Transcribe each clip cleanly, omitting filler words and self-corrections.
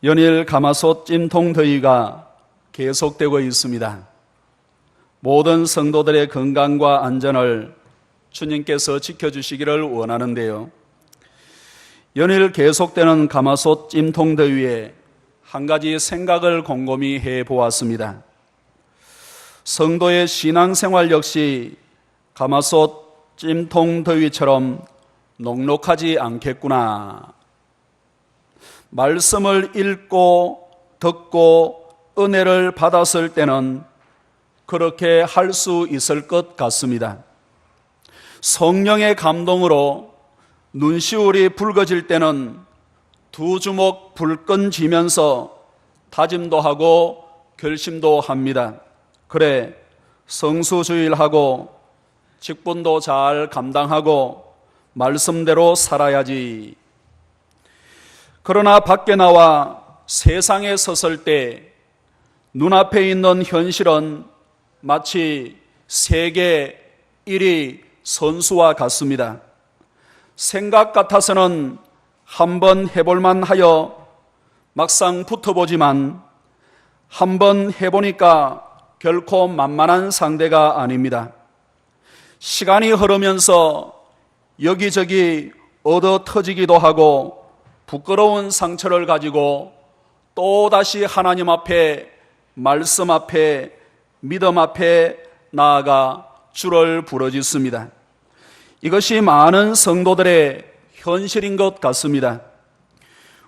연일 가마솥 찜통 더위가 계속되고 있습니다. 모든 성도들의 건강과 안전을 주님께서 지켜주시기를 원하는데요. 연일 계속되는 가마솥 찜통 더위에 한 가지 생각을 곰곰이 해보았습니다. 성도의 신앙생활 역시 가마솥 찜통 더위처럼 녹록하지 않겠구나. 말씀을 읽고 듣고 은혜를 받았을 때는 그렇게 할 수 있을 것 같습니다. 성령의 감동으로 눈시울이 붉어질 때는 두 주먹 불끈 쥐면서 다짐도 하고 결심도 합니다. 그래, 성수주일하고 직분도 잘 감당하고 말씀대로 살아야지. 그러나 밖에 나와 세상에 섰을 때 눈앞에 있는 현실은 마치 세계 1위 선수와 같습니다. 생각 같아서는 한번 해볼만 하여 막상 붙어보지만 한번 해보니까 결코 만만한 상대가 아닙니다. 시간이 흐르면서 여기저기 얻어 터지기도 하고 부끄러운 상처를 가지고 또다시 하나님 앞에, 말씀 앞에, 믿음 앞에 나아가 주를 부르짖습니다. 이것이 많은 성도들의 현실인 것 같습니다.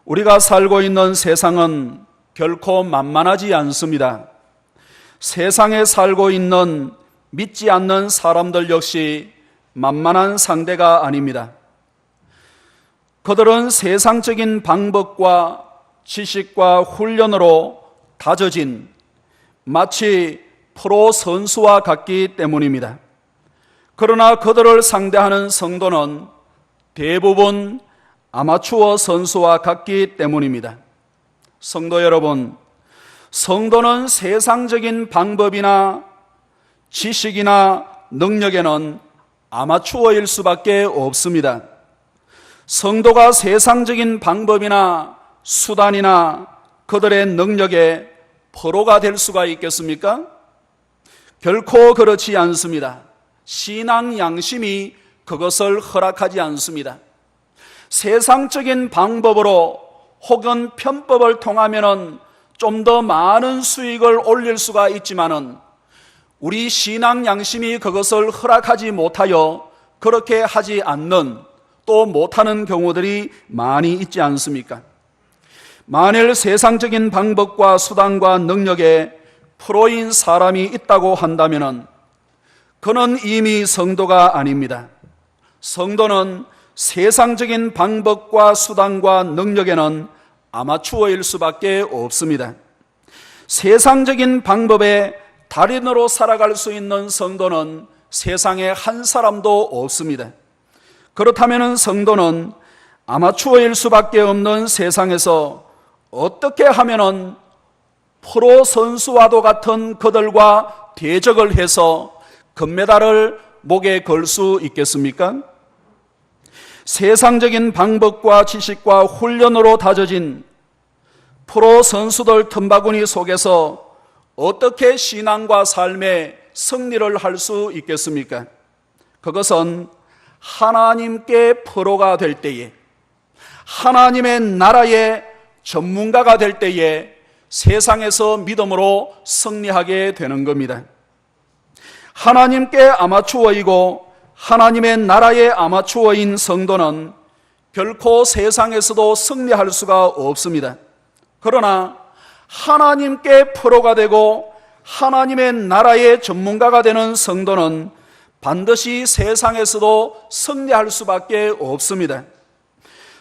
우리가 살고 있는 세상은 결코 만만하지 않습니다. 세상에 살고 있는 믿지 않는 사람들 역시 만만한 상대가 아닙니다. 그들은 세상적인 방법과 지식과 훈련으로 다져진 마치 프로 선수와 같기 때문입니다. 그러나 그들을 상대하는 성도는 대부분 아마추어 선수와 같기 때문입니다. 성도 여러분, 성도는 세상적인 방법이나 지식이나 능력에는 아마추어일 수밖에 없습니다. 성도가 세상적인 방법이나 수단이나 그들의 능력에 프로가 될 수가 있겠습니까? 결코 그렇지 않습니다. 신앙 양심이 그것을 허락하지 않습니다. 세상적인 방법으로 혹은 편법을 통하면 좀 더 많은 수익을 올릴 수가 있지만은 우리 신앙 양심이 그것을 허락하지 못하여 그렇게 하지 않는, 또 못하는 경우들이 많이 있지 않습니까? 만일 세상적인 방법과 수단과 능력에 프로인 사람이 있다고 한다면 그는 이미 성도가 아닙니다. 성도는 세상적인 방법과 수단과 능력에는 아마추어일 수밖에 없습니다. 세상적인 방법에 달인으로 살아갈 수 있는 성도는 세상에 한 사람도 없습니다. 그렇다면 성도는 아마추어일 수밖에 없는 세상에서 어떻게 하면은 프로 선수와도 같은 그들과 대적을 해서 금메달을 목에 걸 수 있겠습니까? 세상적인 방법과 지식과 훈련으로 다져진 프로 선수들 틈바구니 속에서 어떻게 신앙과 삶의 승리를 할 수 있겠습니까? 그것은 하나님께 프로가 될 때에, 하나님의 나라의 전문가가 될 때에 세상에서 믿음으로 승리하게 되는 겁니다. 하나님께 아마추어이고 하나님의 나라의 아마추어인 성도는 결코 세상에서도 승리할 수가 없습니다. 그러나 하나님께 프로가 되고 하나님의 나라의 전문가가 되는 성도는 반드시 세상에서도 승리할 수밖에 없습니다.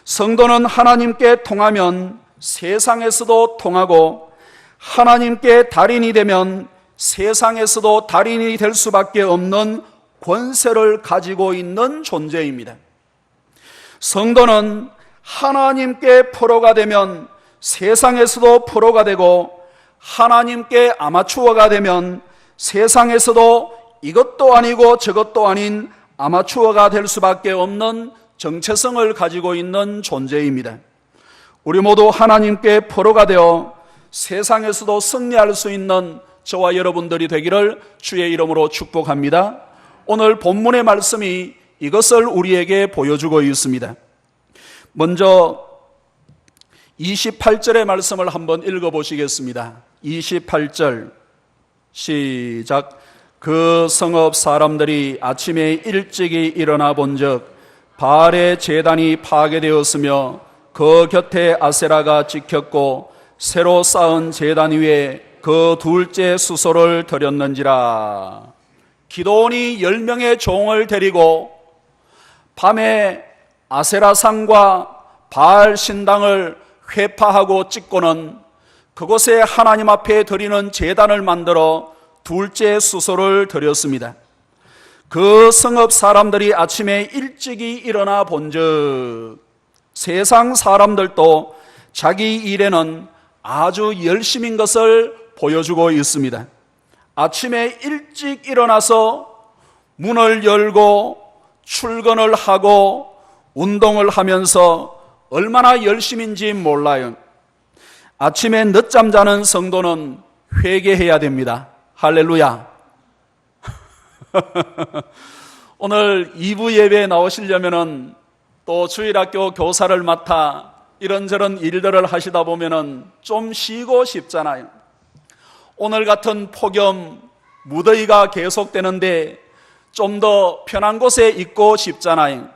성도는 하나님께 통하면 세상에서도 통하고 하나님께 달인이 되면 세상에서도 달인이 될 수밖에 없는 권세를 가지고 있는 존재입니다. 성도는 하나님께 프로가 되면 세상에서도 프로가 되고 하나님께 아마추어가 되면 세상에서도 이것도 아니고 저것도 아닌 아마추어가 될 수밖에 없는 정체성을 가지고 있는 존재입니다. 우리 모두 하나님께 포로가 되어 세상에서도 승리할 수 있는 저와 여러분들이 되기를 주의 이름으로 축복합니다. 오늘 본문의 말씀이 이것을 우리에게 보여주고 있습니다. 먼저 28절의 말씀을 한번 읽어보시겠습니다. 28절 시작. 그 성읍 사람들이 아침에 일찍이 일어나 본즉 바알의 제단이 파괴되었으며 그 곁에 아세라가 찍혔고 새로 쌓은 제단 위에 그 둘째 수소를 드렸는지라. 기드온이 10명의 종을 데리고 밤에 아세라상과 바알 신당을 회파하고 찍고는 그곳에 하나님 앞에 드리는 제단을 만들어 둘째 수소를 드렸습니다. 그 성읍 사람들이 아침에 일찍이 일어나 본즉 세상 사람들도 자기 일에는 아주 열심인 것을 보여주고 있습니다. 아침에 일찍 일어나서 문을 열고 출근을 하고 운동을 하면서 얼마나 열심인지 몰라요. 아침에 늦잠 자는 성도는 회개해야 됩니다. 할렐루야. 오늘 2부 예배에 나오시려면은 또 주일학교 교사를 맡아 이런저런 일들을 하시다 보면은 좀 쉬고 싶잖아요. 오늘 같은 폭염, 무더위가 계속되는데 좀 더 편한 곳에 있고 싶잖아요.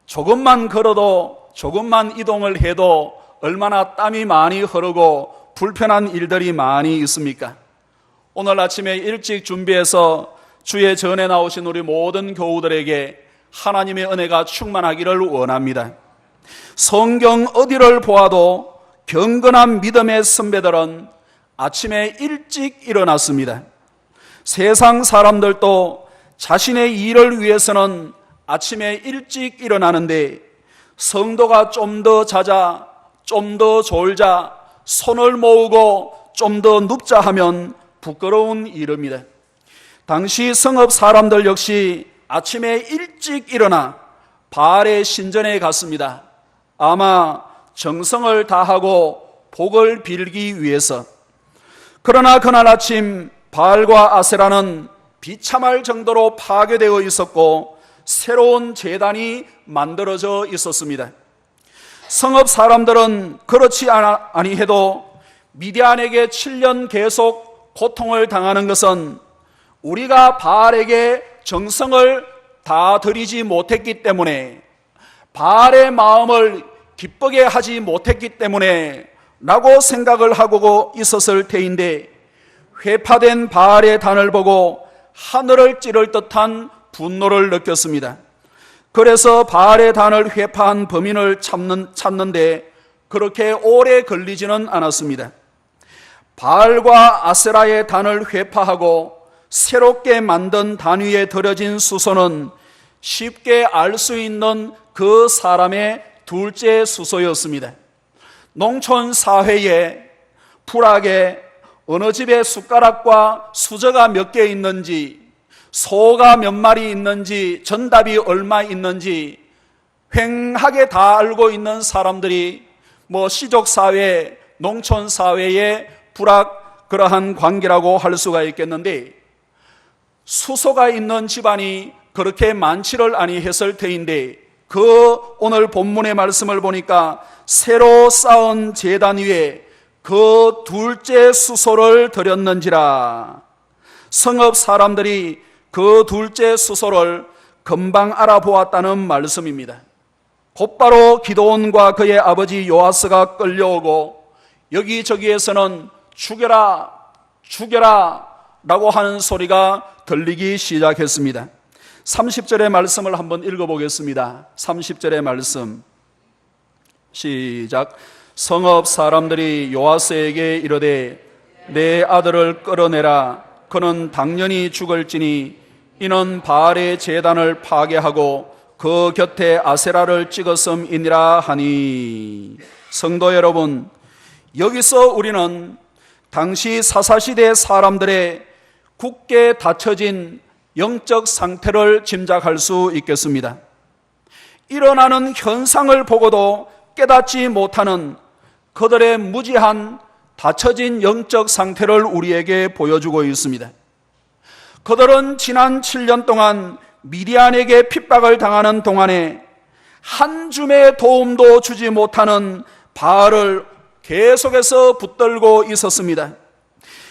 조금만 걸어도 조금만 이동을 해도 얼마나 땀이 많이 흐르고 불편한 일들이 많이 있습니까? 오늘 아침에 일찍 준비해서 주의 전에 나오신 우리 모든 교우들에게 하나님의 은혜가 충만하기를 원합니다. 성경 어디를 보아도 경건한 믿음의 선배들은 아침에 일찍 일어났습니다. 세상 사람들도 자신의 일을 위해서는 아침에 일찍 일어나는데 성도가 좀 더 자자, 좀 더 졸자, 손을 모으고 좀 더 눕자 하면 부끄러운 일입니다. 당시 성읍 사람들 역시 아침에 일찍 일어나 바알의 신전에 갔습니다. 아마 정성을 다하고 복을 빌기 위해서. 그러나 그날 아침 바알과 아세라는 비참할 정도로 파괴되어 있었고 새로운 제단이 만들어져 있었습니다. 성읍 사람들은 그렇지 아니해도 미디안에게 7년 계속 고통을 당하는 것은 우리가 바알에게 정성을 다 드리지 못했기 때문에, 바알의 마음을 기쁘게 하지 못했기 때문에 라고 생각을 하고 있었을 테인데, 회파된 바알의 단을 보고 하늘을 찌를 듯한 분노를 느꼈습니다. 그래서 바알의 단을 회파한 범인을 찾는데 그렇게 오래 걸리지는 않았습니다. 바알과 아세라의 단을 회파하고 새롭게 만든 단 위에 드려진 수소는 쉽게 알 수 있는 그 사람의 둘째 수소였습니다. 농촌 사회에 불악에 어느 집에 숟가락과 수저가 몇 개 있는지, 소가 몇 마리 있는지, 전답이 얼마 있는지 휑하게 다 알고 있는 사람들이 시족사회, 농촌사회의 불악 그러한 관계라고 할 수가 있겠는데, 수소가 있는 집안이 그렇게 많지를 아니했을 터인데 그 오늘 본문의 말씀을 보니까 새로 쌓은 제단 위에 그 둘째 수소를 드렸는지라. 성읍 사람들이 그 둘째 수소를 금방 알아보았다는 말씀입니다. 곧바로 기드온과 그의 아버지 요아스가 끌려오고 여기저기에서는 죽여라, 죽여라 라고 하는 소리가 들리기 시작했습니다. 30절의 말씀을 한번 읽어보겠습니다. 30절의 말씀 시작. 성읍 사람들이 요아스에게 이르되 내 아들을 끌어내라. 그는 당연히 죽을지니 이는 바알의 제단을 파괴하고 그 곁에 아세라를 찍었음이니라 하니. 성도 여러분, 여기서 우리는 당시 사사시대 사람들의 굳게 닫혀진 영적 상태를 짐작할 수 있겠습니다. 일어나는 현상을 보고도 깨닫지 못하는 그들의 무지한 닫혀진 영적 상태를 우리에게 보여주고 있습니다. 그들은 지난 7년 동안 미디안에게 핍박을 당하는 동안에 한 줌의 도움도 주지 못하는 바알을 계속해서 붙들고 있었습니다.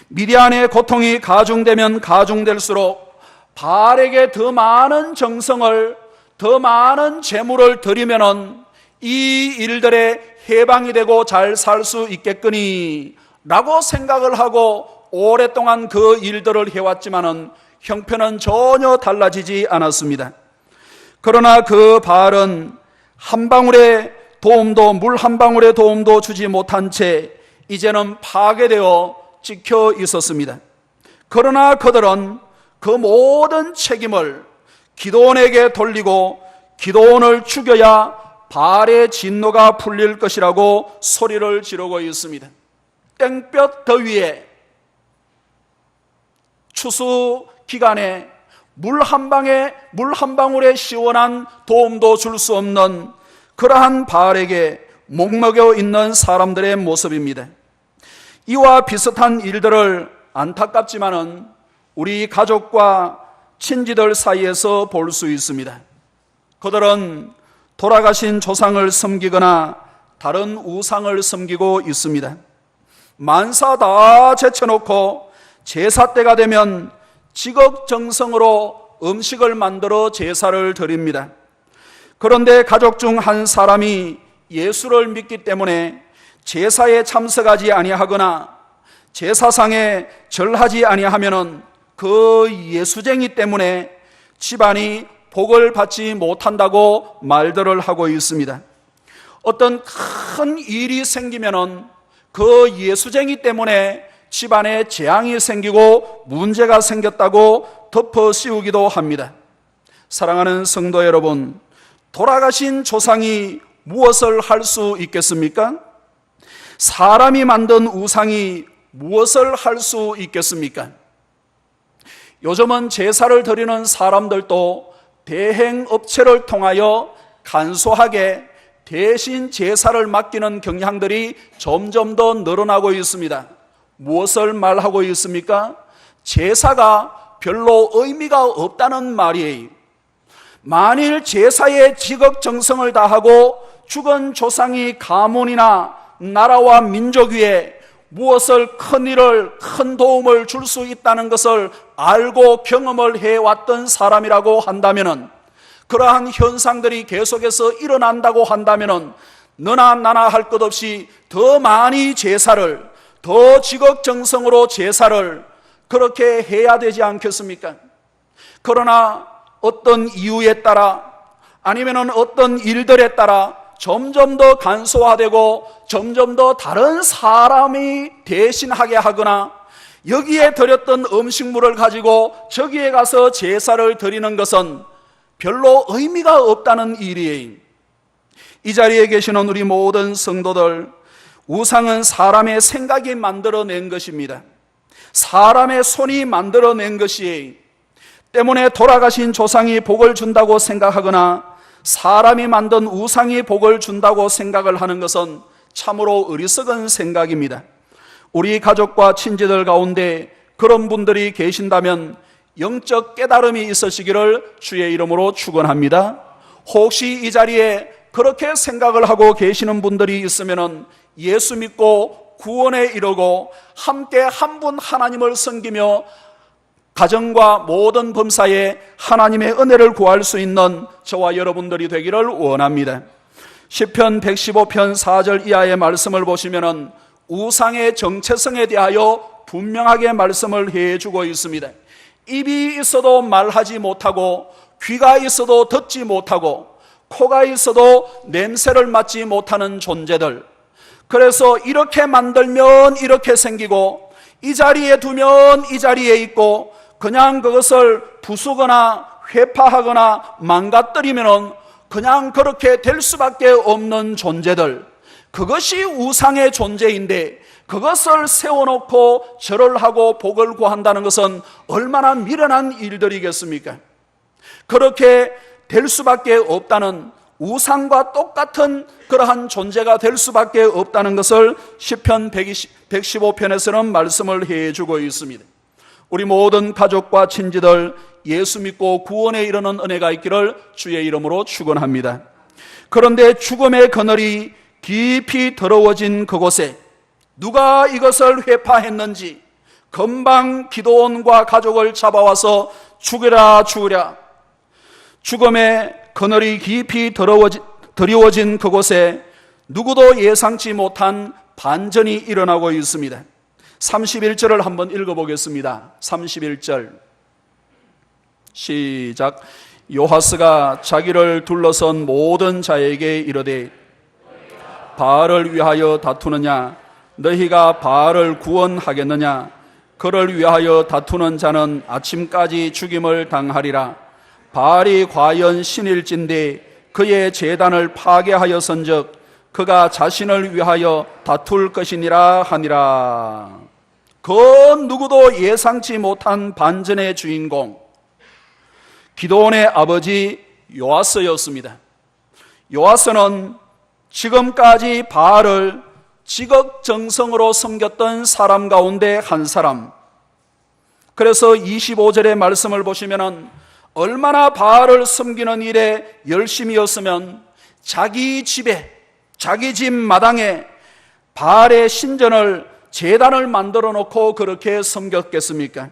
미디안의 고통이 가중되면 가중될수록 바알에게 더 많은 정성을, 더 많은 재물을 드리면은 이 일들에 해방이 되고 잘 살 수 있겠거니 라고 생각을 하고 오랫동안 그 일들을 해왔지만은 형편은 전혀 달라지지 않았습니다. 그러나 그 바알은 한 방울의 도움도, 물 한 방울의 도움도 주지 못한 채 이제는 파괴되어 찍혀 있었습니다. 그러나 그들은 그 모든 책임을 기드온에게 돌리고 기드온을 죽여야 바알의 진노가 풀릴 것이라고 소리를 지르고 있습니다. 땡볕 더위에 추수 기간에 물 한 방울의 시원한 도움도 줄 수 없는 그러한 바알에게 목먹여 있는 사람들의 모습입니다. 이와 비슷한 일들을 안타깝지만은 우리 가족과 친지들 사이에서 볼 수 있습니다. 그들은 돌아가신 조상을 섬기거나 다른 우상을 섬기고 있습니다. 만사 다 제쳐놓고 제사 때가 되면 지극정성으로 음식을 만들어 제사를 드립니다. 그런데 가족 중 한 사람이 예수를 믿기 때문에 제사에 참석하지 아니하거나 제사상에 절하지 아니하면은 그 예수쟁이 때문에 집안이 복을 받지 못한다고 말들을 하고 있습니다. 어떤 큰 일이 생기면은 그 예수쟁이 때문에 집안에 재앙이 생기고 문제가 생겼다고 덮어 씌우기도 합니다. 사랑하는 성도 여러분, 돌아가신 조상이 무엇을 할 수 있겠습니까? 사람이 만든 우상이 무엇을 할 수 있겠습니까? 요즘은 제사를 드리는 사람들도 대행업체를 통하여 간소하게 대신 제사를 맡기는 경향들이 점점 더 늘어나고 있습니다. 무엇을 말하고 있습니까? 제사가 별로 의미가 없다는 말이에요. 만일 제사에 지극정성을 다하고 죽은 조상이 가문이나 나라와 민족 위에 무엇을 큰 일을, 큰 도움을 줄 수 있다는 것을 알고 경험을 해왔던 사람이라고 한다면은, 그러한 현상들이 계속해서 일어난다고 한다면은 너나 나나 할 것 없이 더 많이 제사를, 더 지극정성으로 제사를 그렇게 해야 되지 않겠습니까? 그러나 어떤 이유에 따라 아니면은 어떤 일들에 따라 점점 더 간소화되고 점점 더 다른 사람이 대신하게 하거나 여기에 드렸던 음식물을 가지고 저기에 가서 제사를 드리는 것은 별로 의미가 없다는 일이에요. 이 자리에 계시는 우리 모든 성도들, 우상은 사람의 생각이 만들어낸 것입니다. 사람의 손이 만들어낸 것이에요. 때문에 돌아가신 조상이 복을 준다고 생각하거나 사람이 만든 우상이 복을 준다고 생각을 하는 것은 참으로 어리석은 생각입니다. 우리 가족과 친지들 가운데 그런 분들이 계신다면 영적 깨달음이 있으시기를 주의 이름으로 축원합니다. 혹시 이 자리에 그렇게 생각을 하고 계시는 분들이 있으면 예수 믿고 구원에 이르고 함께 한 분 하나님을 섬기며 가정과 모든 범사에 하나님의 은혜를 구할 수 있는 저와 여러분들이 되기를 원합니다. 시편 115편 4절 이하의 말씀을 보시면 우상의 정체성에 대하여 분명하게 말씀을 해주고 있습니다. 입이 있어도 말하지 못하고, 귀가 있어도 듣지 못하고, 코가 있어도 냄새를 맡지 못하는 존재들, 그래서 이렇게 만들면 이렇게 생기고 이 자리에 두면 이 자리에 있고 그냥 그것을 부수거나 회파하거나 망가뜨리면 그냥 그렇게 될 수밖에 없는 존재들, 그것이 우상의 존재인데 그것을 세워놓고 절을 하고 복을 구한다는 것은 얼마나 미련한 일들이겠습니까? 그렇게 될 수밖에 없다는, 우상과 똑같은 그러한 존재가 될 수밖에 없다는 것을 시편 115편에서는 말씀을 해주고 있습니다. 우리 모든 가족과 친지들 예수 믿고 구원에 이르는 은혜가 있기를 주의 이름으로 축원합니다. 그런데 죽음의 그늘이 깊이 더러워진 그곳에 누가 이것을 회파했는지 금방 기드온과 가족을 잡아와서 죽여라 죽으랴. 죽음의 그늘이 깊이 더러워진 그곳에 누구도 예상치 못한 반전이 일어나고 있습니다. 31절을 한번 읽어보겠습니다. 31절 시작. 요하스가 자기를 둘러선 모든 자에게 이르되 바알을 위하여 다투느냐? 너희가 바알을 구원하겠느냐? 그를 위하여 다투는 자는 아침까지 죽임을 당하리라. 바알이 과연 신일진데 그의 제단을 파괴하였은즉 그가 자신을 위하여 다툴 것이니라 하니라. 그 누구도 예상치 못한 반전의 주인공 기드온의 아버지 요아스였습니다. 요아스는 지금까지 바알을 지극정성으로 섬겼던 사람 가운데 한 사람. 그래서 25절의 말씀을 보시면은 얼마나 바알을 섬기는 일에 열심이었으면 자기 집에, 자기 집 마당에 바알의 신전을, 제단을 만들어 놓고 그렇게 섬겼겠습니까?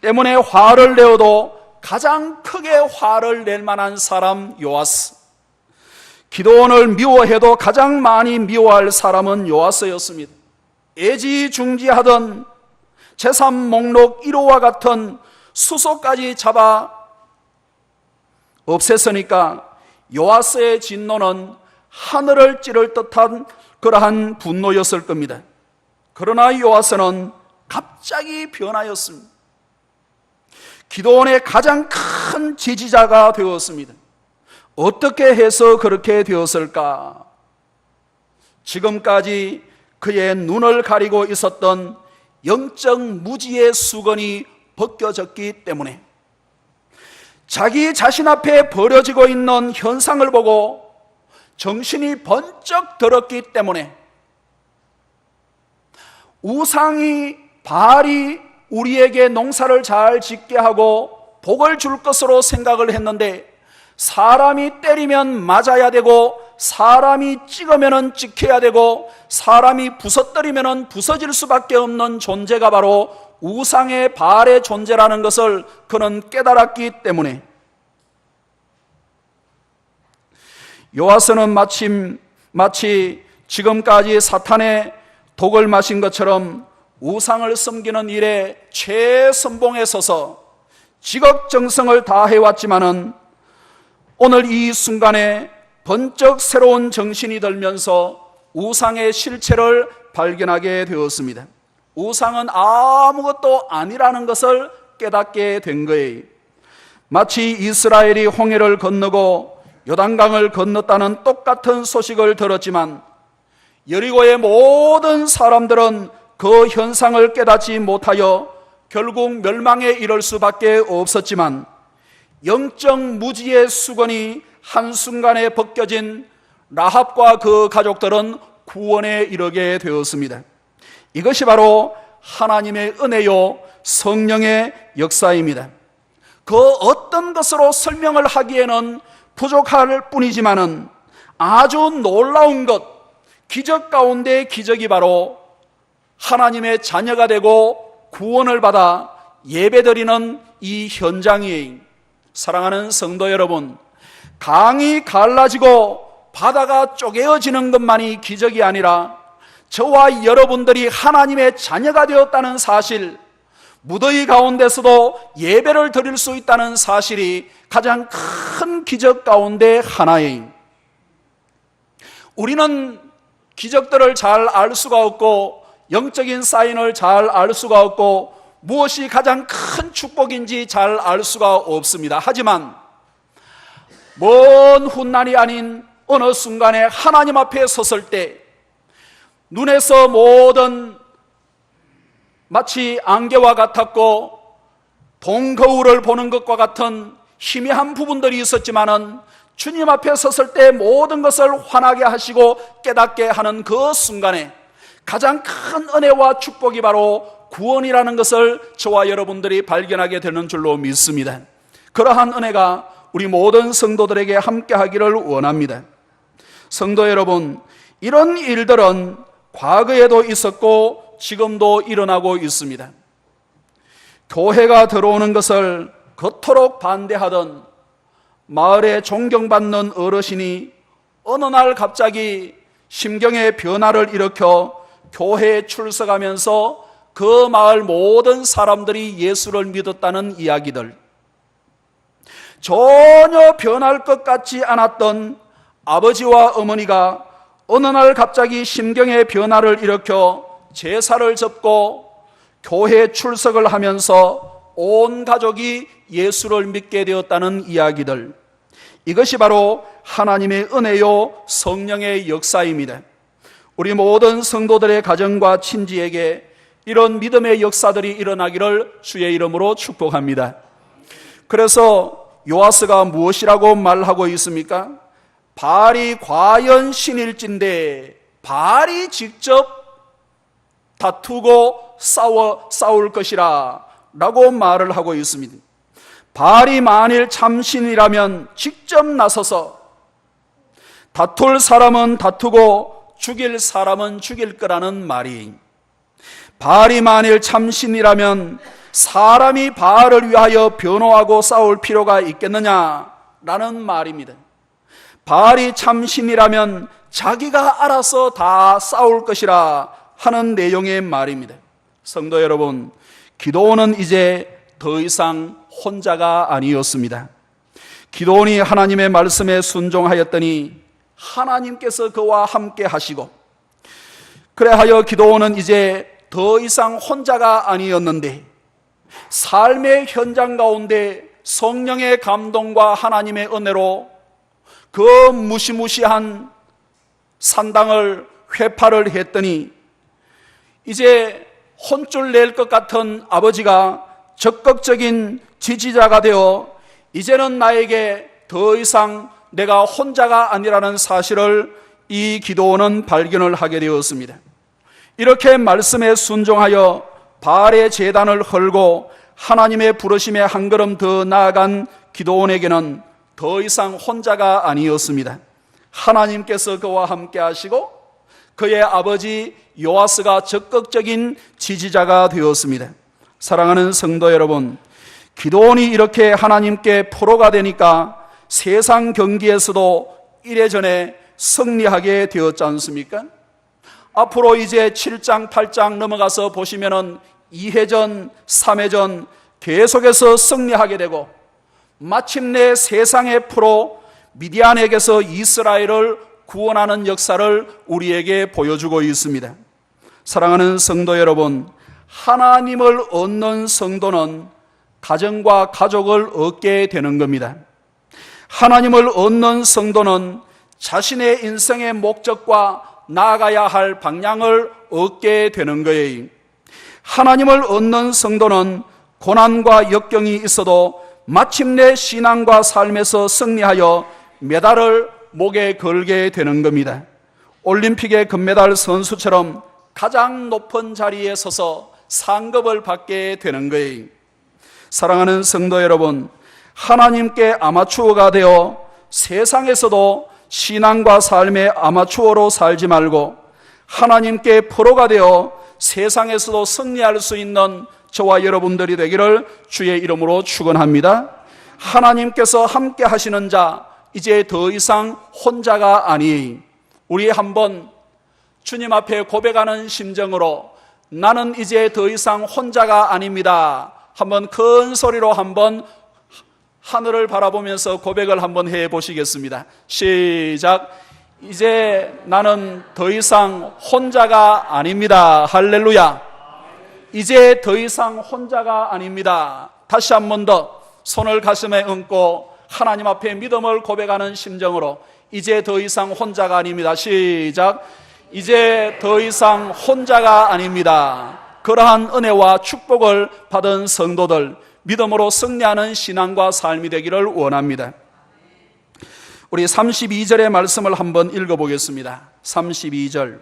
때문에 화를 내어도 가장 크게 화를 낼 만한 사람 요아스. 기드온을 미워해도 가장 많이 미워할 사람은 요아스였습니다. 애지중지하던 재산 목록 1호와 같은 수소까지 잡아 없앴으니까 요아스의 진노는 하늘을 찌를 듯한 그러한 분노였을 겁니다. 그러나 요아스는 갑자기 변하였습니다. 기드온의 가장 큰 지지자가 되었습니다. 어떻게 해서 그렇게 되었을까? 지금까지 그의 눈을 가리고 있었던 영적 무지의 수건이 벗겨졌기 때문에, 자기 자신 앞에 벌어지고 있는 현상을 보고 정신이 번쩍 들었기 때문에, 우상이 바알이 우리에게 농사를 잘 짓게 하고 복을 줄 것으로 생각을 했는데, 사람이 때리면 맞아야 되고 사람이 찍으면 찍혀야 되고 사람이 부서뜨리면 부서질 수밖에 없는 존재가 바로 우상의 바알의 존재라는 것을 그는 깨달았기 때문에, 요아스는 마치 지금까지 사탄의 독을 마신 것처럼 우상을 섬기는 일에 최선봉에 서서 지극정성을 다해왔지만은 오늘 이 순간에 번쩍 새로운 정신이 들면서 우상의 실체를 발견하게 되었습니다. 우상은 아무것도 아니라는 것을 깨닫게 된 거예요. 마치 이스라엘이 홍해를 건너고 요단강을 건넜다는 똑같은 소식을 들었지만 여리고의 모든 사람들은 그 현상을 깨닫지 못하여 결국 멸망에 이를 수밖에 없었지만, 영적 무지의 수건이 한순간에 벗겨진 라합과 그 가족들은 구원에 이르게 되었습니다. 이것이 바로 하나님의 은혜요 성령의 역사입니다. 그 어떤 것으로 설명을 하기에는 부족할 뿐이지만은 아주 놀라운 것, 기적 가운데 기적이 바로 하나님의 자녀가 되고 구원을 받아 예배드리는 이 현장이에요. 사랑하는 성도 여러분, 강이 갈라지고 바다가 쪼개어지는 것만이 기적이 아니라 저와 여러분들이 하나님의 자녀가 되었다는 사실, 무더위 가운데서도 예배를 드릴 수 있다는 사실이 가장 큰 기적 가운데 하나예요. 우리는 기적들을 잘 알 수가 없고 영적인 사인을 잘 알 수가 없고 무엇이 가장 큰 축복인지 잘 알 수가 없습니다. 하지만 먼 훗날이 아닌 어느 순간에 하나님 앞에 섰을 때 눈에서 모든 마치 안개와 같았고 동거울을 보는 것과 같은 희미한 부분들이 있었지만은 주님 앞에 섰을 때 모든 것을 환하게 하시고 깨닫게 하는 그 순간에 가장 큰 은혜와 축복이 바로 구원이라는 것을 저와 여러분들이 발견하게 되는 줄로 믿습니다. 그러한 은혜가 우리 모든 성도들에게 함께 하기를 원합니다. 성도 여러분, 이런 일들은 과거에도 있었고 지금도 일어나고 있습니다. 교회가 들어오는 것을 그토록 반대하던 마을에 존경받는 어르신이 어느 날 갑자기 심경의 변화를 일으켜 교회에 출석하면서 그 마을 모든 사람들이 예수를 믿었다는 이야기들, 전혀 변할 것 같지 않았던 아버지와 어머니가 어느 날 갑자기 심경의 변화를 일으켜 제사를 접고 교회에 출석을 하면서 온 가족이 예수를 믿게 되었다는 이야기들, 이것이 바로 하나님의 은혜요 성령의 역사입니다. 우리 모든 성도들의 가정과 친지에게 이런 믿음의 역사들이 일어나기를 주의 이름으로 축복합니다. 그래서 요아스가 무엇이라고 말하고 있습니까? 바알이 과연 신일진데 바알이 직접 다투고 싸울 것이라 라고 말을 하고 있습니다. 바알이 만일 참신이라면 직접 나서서 다툴 사람은 다투고 죽일 사람은 죽일 거라는 말이, 바알이 만일 참신이라면 사람이 바알을 위하여 변호하고 싸울 필요가 있겠느냐라는 말입니다. 바알이 참신이라면 자기가 알아서 다 싸울 것이라 하는 내용의 말입니다. 성도 여러분, 기드온은 이제 더 이상 혼자가 아니었습니다. 기드온이 하나님의 말씀에 순종하였더니 하나님께서 그와 함께 하시고, 그래하여 기드온은 이제 더 이상 혼자가 아니었는데 삶의 현장 가운데 성령의 감동과 하나님의 은혜로 그 무시무시한 산당을 회파를 했더니 이제 혼쭐 낼 것 같은 아버지가 적극적인 지지자가 되어 이제는 나에게 더 이상 내가 혼자가 아니라는 사실을 이 기드온은 발견을 하게 되었습니다. 이렇게 말씀에 순종하여 바알의 제단을 헐고 하나님의 부르심에 한 걸음 더 나아간 기드온에게는 더 이상 혼자가 아니었습니다. 하나님께서 그와 함께 하시고 그의 아버지 요아스가 적극적인 지지자가 되었습니다. 사랑하는 성도 여러분, 기드온이 이렇게 하나님께 포로가 되니까 세상 경기에서도 이래저래 승리하게 되었지 않습니까? 앞으로 이제 7장, 8장 넘어가서 보시면은 2회전, 3회전 계속해서 승리하게 되고 마침내 세상의 프로 미디안에게서 이스라엘을 구원하는 역사를 우리에게 보여주고 있습니다. 사랑하는 성도 여러분, 하나님을 얻는 성도는 가정과 가족을 얻게 되는 겁니다. 하나님을 얻는 성도는 자신의 인생의 목적과 나아가야 할 방향을 얻게 되는 거예요. 하나님을 얻는 성도는 고난과 역경이 있어도 마침내 신앙과 삶에서 승리하여 메달을 목에 걸게 되는 겁니다. 올림픽의 금메달 선수처럼 가장 높은 자리에 서서 상급을 받게 되는 거예요. 사랑하는 성도 여러분, 하나님께 아마추어가 되어 세상에서도 신앙과 삶의 아마추어로 살지 말고 하나님께 프로가 되어 세상에서도 승리할 수 있는 저와 여러분들이 되기를 주의 이름으로 축원합니다. 하나님께서 함께 하시는 자, 이제 더 이상 혼자가 아니, 우리 한번 주님 앞에 고백하는 심정으로 나는 이제 더 이상 혼자가 아닙니다. 한번 큰 소리로 한번 하늘을 바라보면서 고백을 한번 해 보시겠습니다. 시작. 이제 나는 더 이상 혼자가 아닙니다. 할렐루야. 이제 더 이상 혼자가 아닙니다. 다시 한 번 더 손을 가슴에 얹고 하나님 앞에 믿음을 고백하는 심정으로 이제 더 이상 혼자가 아닙니다. 시작. 이제 더 이상 혼자가 아닙니다. 그러한 은혜와 축복을 받은 성도들, 믿음으로 승리하는 신앙과 삶이 되기를 원합니다. 우리 32절의 말씀을 한번 읽어보겠습니다. 32절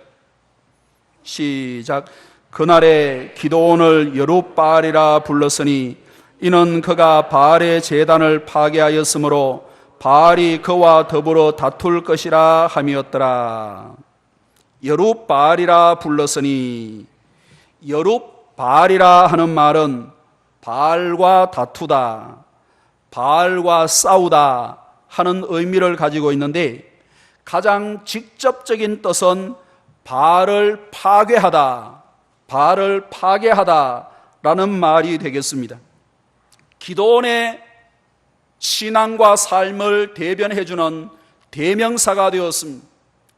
시작. 그날에 기드온을 여룻바알이라 불렀으니 이는 그가 바알의 제단을 파괴하였으므로 바알이 그와 더불어 다툴 것이라 함이었더라. 여룻바알이라 불렀으니, 여룻바알이라 하는 말은 바알과 다투다, 바알과 싸우다 하는 의미를 가지고 있는데, 가장 직접적인 뜻은 바알을 파괴하다, 바알을 파괴하다라는 말이 되겠습니다. 기드온의 신앙과 삶을 대변해주는 대명사가 되었습니다.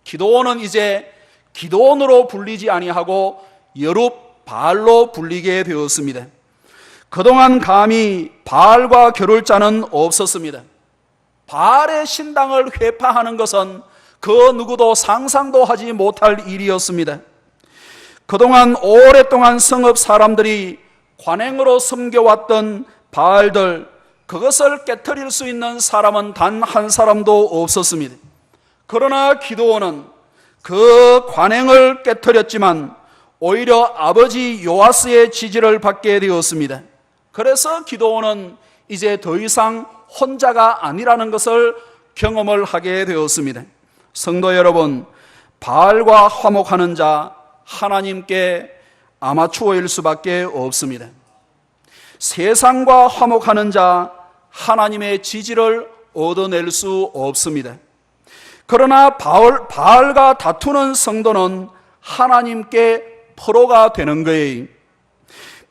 기드온은 이제 기드온으로 불리지 아니하고 여룻바알로 불리게 되었습니다. 그동안 감히 바알과 겨룰 자는 없었습니다. 바알의 신당을 회파하는 것은 그 누구도 상상도 하지 못할 일이었습니다. 그동안 오랫동안 성읍 사람들이 관행으로 섬겨왔던 바알들, 그것을 깨트릴 수 있는 사람은 단 한 사람도 없었습니다. 그러나 기드온은 그 관행을 깨트렸지만 오히려 아버지 요아스의 지지를 받게 되었습니다. 그래서 기드온은 이제 더 이상 혼자가 아니라는 것을 경험을 하게 되었습니다. 성도 여러분, 바알과 화목하는 자, 하나님께 아마추어일 수밖에 없습니다. 세상과 화목하는 자, 하나님의 지지를 얻어낼 수 없습니다. 그러나 바알과 다투는 성도는 하나님께 포로가 되는 거예요.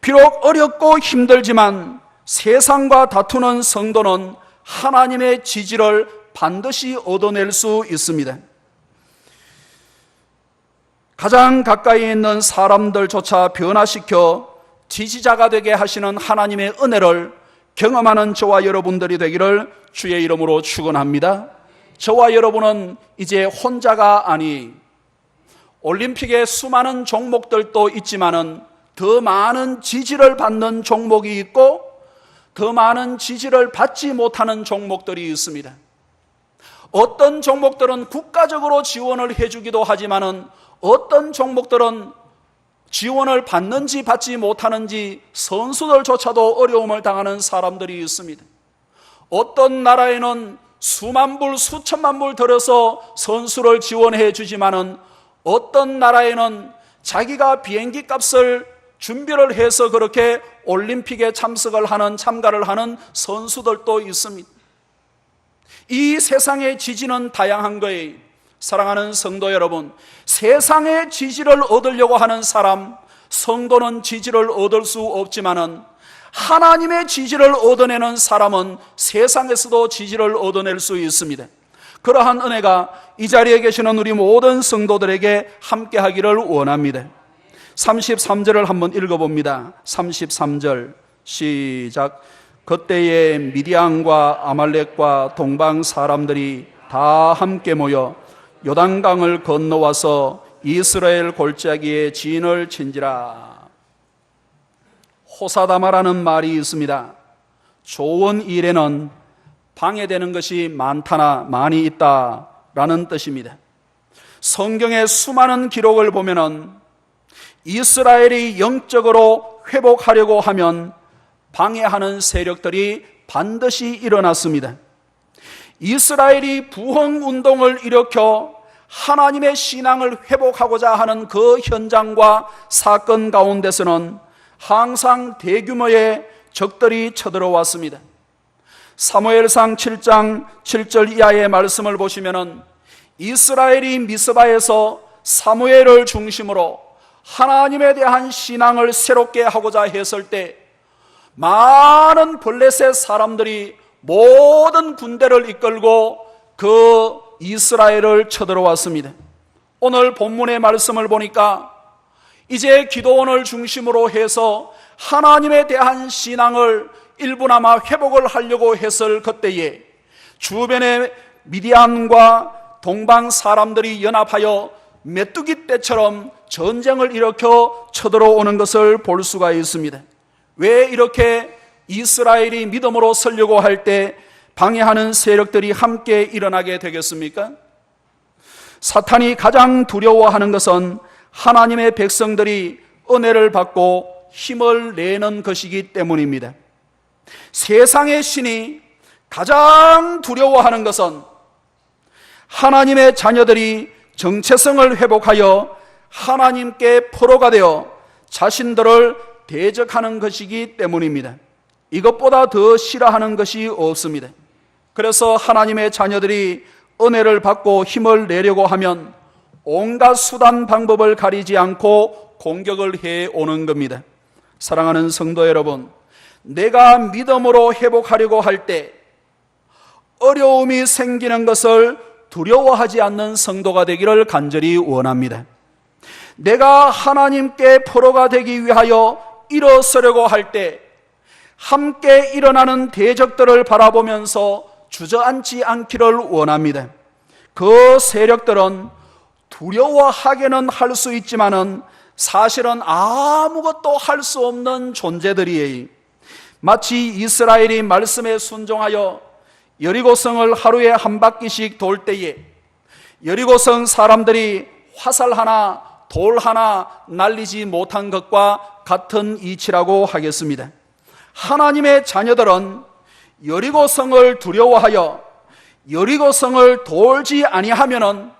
비록 어렵고 힘들지만 세상과 다투는 성도는 하나님의 지지를 반드시 얻어낼 수 있습니다. 가장 가까이 있는 사람들조차 변화시켜 지지자가 되게 하시는 하나님의 은혜를 경험하는 저와 여러분들이 되기를 주의 이름으로 축원합니다. 저와 여러분은 이제 혼자가 아니, 올림픽의 수많은 종목들도 있지만은 더 많은 지지를 받는 종목이 있고 더 많은 지지를 받지 못하는 종목들이 있습니다. 어떤 종목들은 국가적으로 지원을 해주기도 하지만은 어떤 종목들은 지원을 받는지 받지 못하는지 선수들조차도 어려움을 당하는 사람들이 있습니다. 어떤 나라에는 수만 불, 수천만 불 들여서 선수를 지원해 주지만은 어떤 나라에는 자기가 비행기 값을 준비를 해서 그렇게 올림픽에 참가를 하는 선수들도 있습니다. 이 세상의 지지는 다양한 거예요. 사랑하는 성도 여러분, 세상의 지지를 얻으려고 하는 사람, 성도는 지지를 얻을 수 없지만은 하나님의 지지를 얻어내는 사람은 세상에서도 지지를 얻어낼 수 있습니다. 그러한 은혜가 이 자리에 계시는 우리 모든 성도들에게 함께 하기를 원합니다. 33절을 한번 읽어봅니다. 33절 시작. 그때에 미디안과 아말렉과 동방 사람들이 다 함께 모여 요단강을 건너와서 이스라엘 골짜기에 진을 친지라. 호사다마라는 말이 있습니다. 좋은 일에는 방해되는 것이 많이 있다라는 뜻입니다. 성경의 수많은 기록을 보면은 이스라엘이 영적으로 회복하려고 하면 방해하는 세력들이 반드시 일어났습니다. 이스라엘이 부흥운동을 일으켜 하나님의 신앙을 회복하고자 하는 그 현장과 사건 가운데서는 항상 대규모의 적들이 쳐들어왔습니다. 사무엘상 7장 7절 이하의 말씀을 보시면은 이스라엘이 미스바에서 사무엘을 중심으로 하나님에 대한 신앙을 새롭게 하고자 했을 때 많은 블레셋 사람들이 모든 군대를 이끌고 그 이스라엘을 쳐들어왔습니다. 오늘 본문의 말씀을 보니까 이제 기드온을 중심으로 해서 하나님에 대한 신앙을 일부나마 회복을 하려고 했을 그때에 주변의 미디안과 동방 사람들이 연합하여 메뚜기 떼처럼 전쟁을 일으켜 쳐들어오는 것을 볼 수가 있습니다. 왜 이렇게 이스라엘이 믿음으로 서려고 할 때 방해하는 세력들이 함께 일어나게 되겠습니까? 사탄이 가장 두려워하는 것은 하나님의 백성들이 은혜를 받고 힘을 내는 것이기 때문입니다. 세상의 신이 가장 두려워하는 것은 하나님의 자녀들이 정체성을 회복하여 하나님께 포로가 되어 자신들을 대적하는 것이기 때문입니다. 이것보다 더 싫어하는 것이 없습니다. 그래서 하나님의 자녀들이 은혜를 받고 힘을 내려고 하면 온갖 수단 방법을 가리지 않고 공격을 해오는 겁니다. 사랑하는 성도 여러분, 내가 믿음으로 회복하려고 할 때 어려움이 생기는 것을 두려워하지 않는 성도가 되기를 간절히 원합니다. 내가 하나님께 포로가 되기 위하여 일어서려고 할 때 함께 일어나는 대적들을 바라보면서 주저앉지 않기를 원합니다. 그 세력들은 두려워하게는 할 수 있지만은 사실은 아무것도 할 수 없는 존재들이에요. 마치 이스라엘이 말씀에 순종하여 여리고성을 하루에 한 바퀴씩 돌 때에 여리고성 사람들이 화살 하나, 돌 하나 날리지 못한 것과 같은 이치라고 하겠습니다. 하나님의 자녀들은 여리고성을 두려워하여 여리고성을 돌지 아니하면은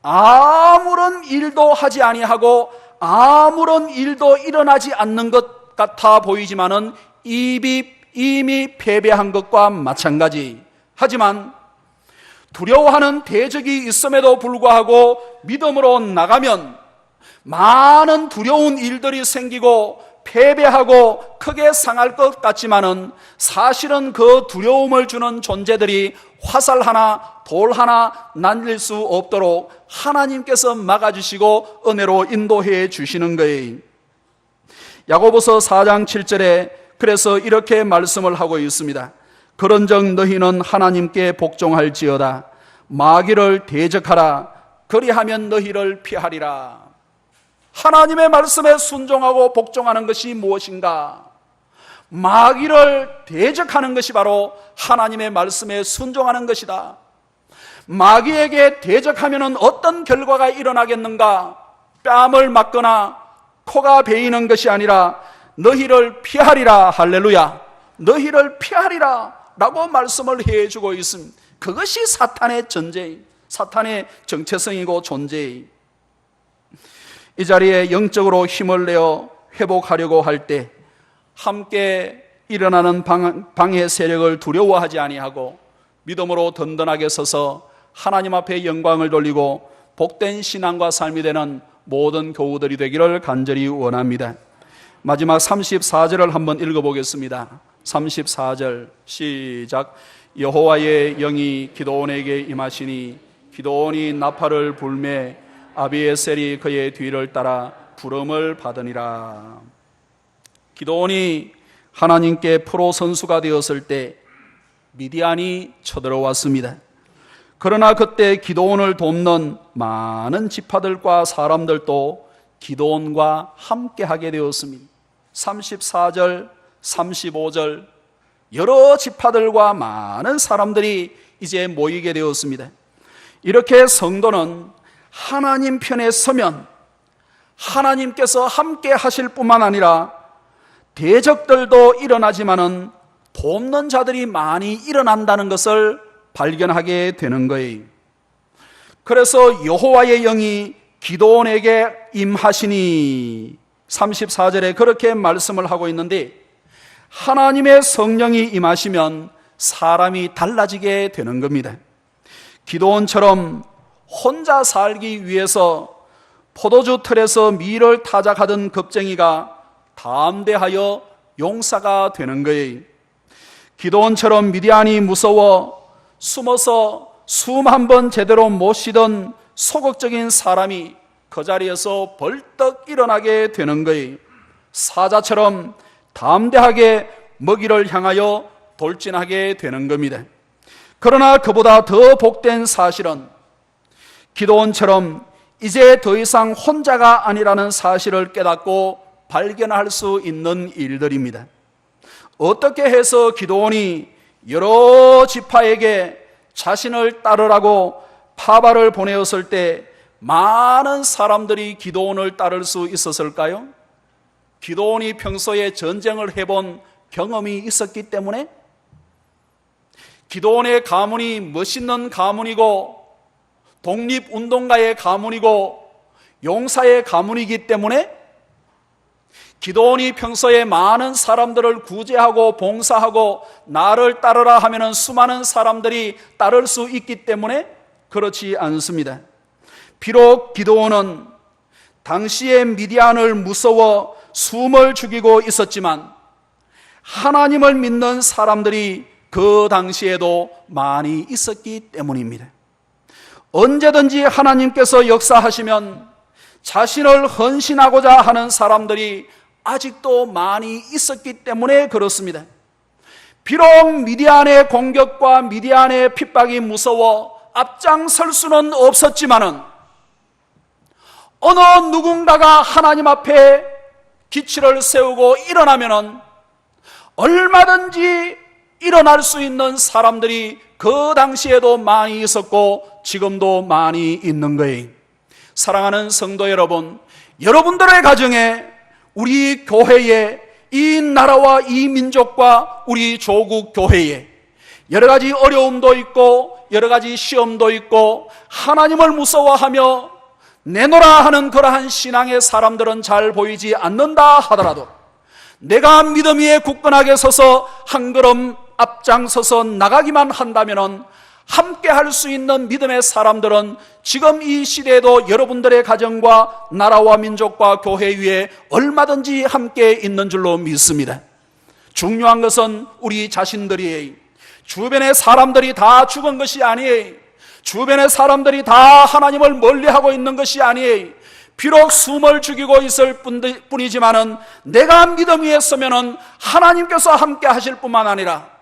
아무런 일도 하지 아니하고 아무런 일도 일어나지 않는 것 같아 보이지만은 이미 패배한 것과 마찬가지. 하지만 두려워하는 대적이 있음에도 불구하고 믿음으로 나가면 많은 두려운 일들이 생기고 패배하고 크게 상할 것 같지만은 사실은 그 두려움을 주는 존재들이 화살 하나, 돌 하나 날릴 수 없도록 하나님께서 막아주시고 은혜로 인도해 주시는 거예요. 야고보서 4장 7절에 그래서 이렇게 말씀을 하고 있습니다. 그런즉 너희는 하나님께 복종할지어다. 마귀를 대적하라. 그리하면 너희를 피하리라. 하나님의 말씀에 순종하고 복종하는 것이 무엇인가? 마귀를 대적하는 것이 바로 하나님의 말씀에 순종하는 것이다. 마귀에게 대적하면 어떤 결과가 일어나겠는가? 뺨을 맞거나 코가 베이는 것이 아니라 너희를 피하리라. 할렐루야. 너희를 피하리라 라고 말씀을 해주고 있습니다. 그것이 사탄의 전제, 사탄의 정체성이고 존재이. 이 자리에 영적으로 힘을 내어 회복하려고 할 때 함께 일어나는 방해 세력을 두려워하지 아니하고 믿음으로 든든하게 서서 하나님 앞에 영광을 돌리고 복된 신앙과 삶이 되는 모든 교우들이 되기를 간절히 원합니다. 마지막 34절을 한번 읽어보겠습니다. 34절 시작. 여호와의 영이 기드온에게 임하시니 기드온이 나팔을 불매 아비에셀이 그의 뒤를 따라 부름을 받으니라. 기드온이 하나님께 프로 선수가 되었을 때 미디안이 쳐들어왔습니다. 그러나 그때 기드온을 돕는 많은 지파들과 사람들도 기드온과 함께하게 되었습니다. 34절, 35절 여러 지파들과 많은 사람들이 이제 모이게 되었습니다. 이렇게 성도는 하나님 편에 서면 하나님께서 함께 하실 뿐만 아니라 대적들도 일어나지만은 돕는 자들이 많이 일어난다는 것을 발견하게 되는 거예요. 그래서 여호와의 영이 기드온에게 임하시니 34절에 그렇게 말씀을 하고 있는데 하나님의 성령이 임하시면 사람이 달라지게 되는 겁니다. 기드온처럼 혼자 살기 위해서 포도주 틀에서 밀을 타작하던 겁쟁이가 담대하여 용사가 되는 거예요. 기드온처럼 미디안이 무서워 숨어서 숨 한 번 제대로 못 쉬던 소극적인 사람이 그 자리에서 벌떡 일어나게 되는 거예요. 사자처럼 담대하게 먹이를 향하여 돌진하게 되는 겁니다. 그러나 그보다 더 복된 사실은 기드온처럼 이제 더 이상 혼자가 아니라는 사실을 깨닫고 발견할 수 있는 일들입니다. 어떻게 해서 기드온이 여러 지파에게 자신을 따르라고 파바를 보내었을 때 많은 사람들이 기드온을 따를 수 있었을까요? 기드온이 평소에 전쟁을 해본 경험이 있었기 때문에, 기드온의 가문이 멋있는 가문이고 독립운동가의 가문이고 용사의 가문이기 때문에, 기드온이 평소에 많은 사람들을 구제하고 봉사하고 나를 따르라 하면 수많은 사람들이 따를 수 있기 때문에 그렇지 않습니다. 비록 기드온은 당시에 미디안을 무서워 숨을 죽이고 있었지만 하나님을 믿는 사람들이 그 당시에도 많이 있었기 때문입니다. 언제든지 하나님께서 역사하시면 자신을 헌신하고자 하는 사람들이 아직도 많이 있었기 때문에 그렇습니다. 비록 미디안의 공격과 미디안의 핍박이 무서워 앞장설 수는 없었지만은 어느 누군가가 하나님 앞에 기치를 세우고 일어나면은 얼마든지 일어날 수 있는 사람들이 그 당시에도 많이 있었고 지금도 많이 있는 거예요. 사랑하는 성도 여러분, 여러분들의 가정에, 우리 교회에, 이 나라와 이 민족과 우리 조국 교회에 여러 가지 어려움도 있고 여러 가지 시험도 있고 하나님을 무서워하며 내노라 하는 그러한 신앙의 사람들은 잘 보이지 않는다 하더라도 내가 믿음 위에 굳건하게 서서 한 걸음 앞장서서 나가기만 한다면 함께 할 수 있는 믿음의 사람들은 지금 이 시대에도 여러분들의 가정과 나라와 민족과 교회 위에 얼마든지 함께 있는 줄로 믿습니다. 중요한 것은 우리 자신들이에요. 주변의 사람들이 다 죽은 것이 아니에요. 주변의 사람들이 다 하나님을 멀리하고 있는 것이 아니에요. 비록 숨을 죽이고 있을 뿐이지만은 내가 믿음 위에 서면은 하나님께서 함께 하실 뿐만 아니라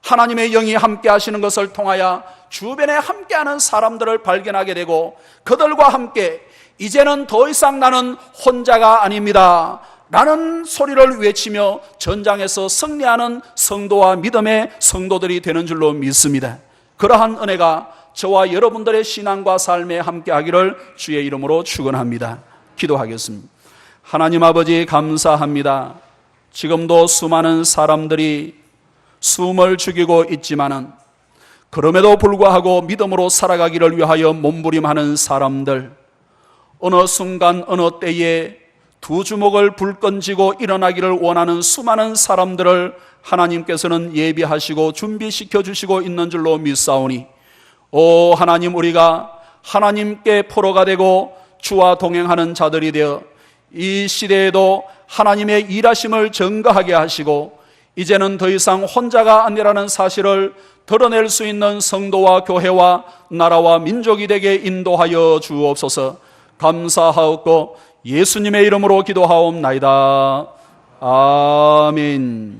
하나님의 영이 함께 하시는 것을 통하여 주변에 함께하는 사람들을 발견하게 되고 그들과 함께 이제는 더 이상 나는 혼자가 아닙니다 라는 소리를 외치며 전장에서 승리하는 성도와 믿음의 성도들이 되는 줄로 믿습니다. 그러한 은혜가 저와 여러분들의 신앙과 삶에 함께하기를 주의 이름으로 축원합니다. 기도하겠습니다. 하나님 아버지 감사합니다. 지금도 수많은 사람들이 숨을 죽이고 있지만은 그럼에도 불구하고 믿음으로 살아가기를 위하여 몸부림하는 사람들, 어느 순간 어느 때에 두 주먹을 불끈 쥐고 일어나기를 원하는 수많은 사람들을 하나님께서는 예비하시고 준비시켜 주시고 있는 줄로 믿사오니, 오 하나님, 우리가 하나님께 포로가 되고 주와 동행하는 자들이 되어 이 시대에도 하나님의 일하심을 증거하게 하시고 이제는 더 이상 혼자가 아니라는 사실을 드러낼 수 있는 성도와 교회와 나라와 민족이 되게 인도하여 주옵소서. 감사하옵고 예수님의 이름으로 기도하옵나이다. 아멘.